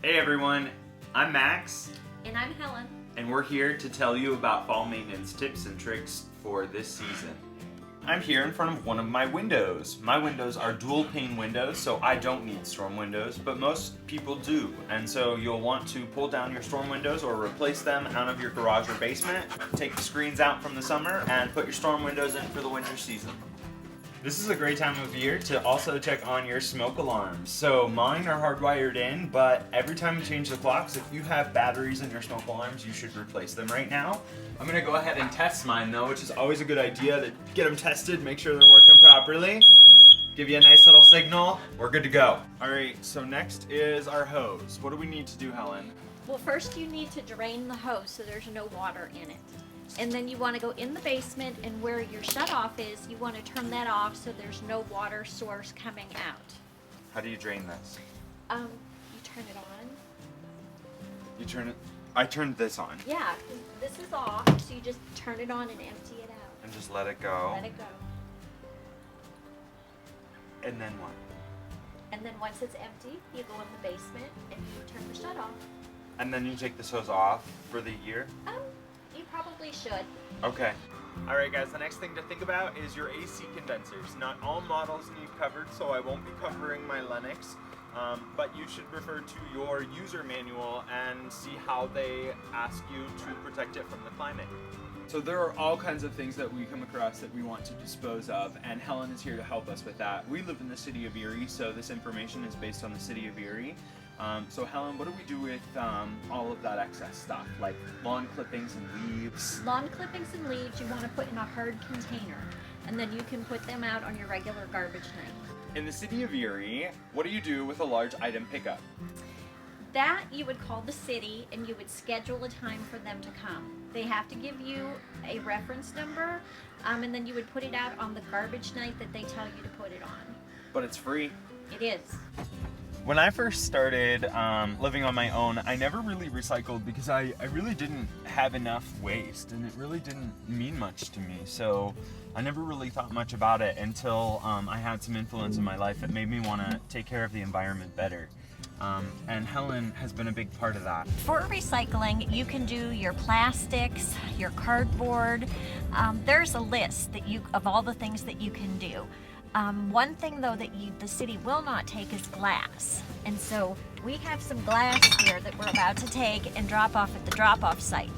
Hey everyone, I'm Max. And I'm Helen. And we're here to tell you about fall maintenance tips and tricks for this season. I'm here in front of one of my windows. My windows are dual pane windows, so I don't need storm windows, but most people do. And so you'll want to pull down your storm windows or replace them out of your garage or basement, take the screens out from the summer, and put your storm windows in for the winter season. This is a great time of year to also check on your smoke alarms. So mine are hardwired in, but every time you change the clocks, if you have batteries in your smoke alarms, you should replace them right now. I'm gonna go ahead and test mine though, which is always a good idea to get them tested, make sure they're working properly. Give you a nice little signal, we're good to go. All right, so next is our hose. What do we need to do, Helen? Well, first you need to drain the hose so there's no water in it. And then you want to go in the basement, and where your shutoff is, you want to turn that off so there's no water source coming out. How do you drain this? You turn it on. You turn it, I turned this on. Yeah, this is off, so you just turn it on and empty it out. And just let it go. Let it go. And then what? And then once it's empty, you go in the basement and you turn the shutoff. And then you take this hose off for the year? You probably should. Okay. Alright guys, the next thing to think about is your AC condensers. Not all models need covered, so I won't be covering my Lennox, but you should refer to your user manual and see how they ask you to protect it from the climate. So there are all kinds of things that we come across that we want to dispose of, and Helen is here to help us with that. We live in the city of Erie, so this information is based on the city of Erie. So Helen, what do we do with all of that excess stuff, like lawn clippings and leaves? Lawn clippings and leaves you want to put in a hard container, and then you can put them out on your regular garbage night. In the city of Erie, what do you do with a large item pickup? That you would call the city, and you would schedule a time for them to come. They have to give you a reference number, and then you would put it out on the garbage night that they tell you to put it on. But it's free. It is. When I first started living on my own, I never really recycled because I really didn't have enough waste, and it really didn't mean much to me. So I never really thought much about it until I had some influence in my life that made me want to take care of the environment better. And Helen has been a big part of that. For recycling, you can do your plastics, your cardboard. There's a list of all the things that you can do. One thing though that the city will not take is glass. And so we have some glass here that we're about to take and drop off at the drop-off site.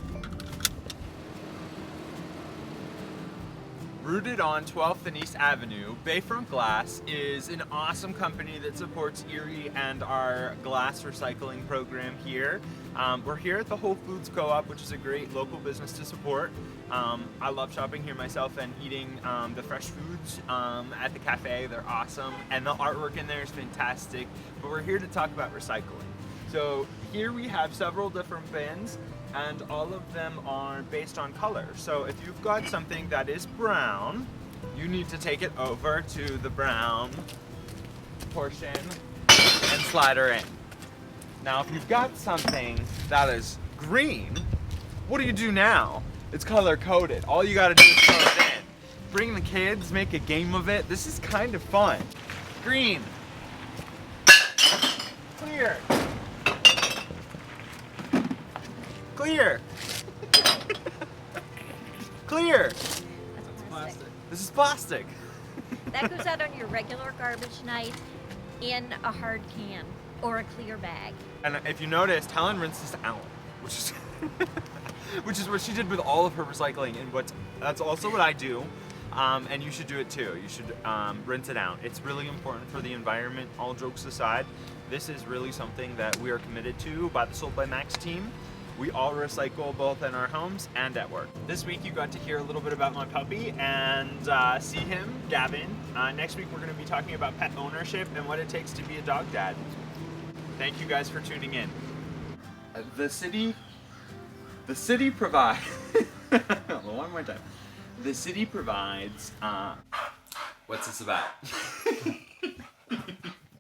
Rooted on 12th and East Avenue, Bayfront Glass is an awesome company that supports Erie and our glass recycling program here. We're here at the Whole Foods Co-op, which is a great local business to support. I love shopping here myself and eating the fresh foods at the cafe. They're awesome, and the artwork in there is fantastic. But we're here to talk about recycling. So here we have several different bins, and all of them are based on color. So if you've got something that is brown, you need to take it over to the brown portion and slide her in. Now if you've got something that is green, what do you do now? It's color coded. All you gotta do is throw it in. Bring the kids, make a game of it. This is kind of fun. Green. Clear. Clear. Clear. That's plastic. This is plastic. That goes out on your regular garbage night in a hard can or a clear bag. And if you noticed, Helen rinses out, which is which is what she did with all of her recycling, and that's also what I do. And you should do it too. You should rinse it out. It's really important for the environment. All jokes aside, this is really something that we are committed to by the Sold by Max team. We all recycle both in our homes and at work. This week you got to hear a little bit about my puppy and see him, Gavin. Next week we're going to be talking about pet ownership and what it takes to be a dog dad. Thank you guys for tuning in. The city provides, one more time. The city provides, what's this about?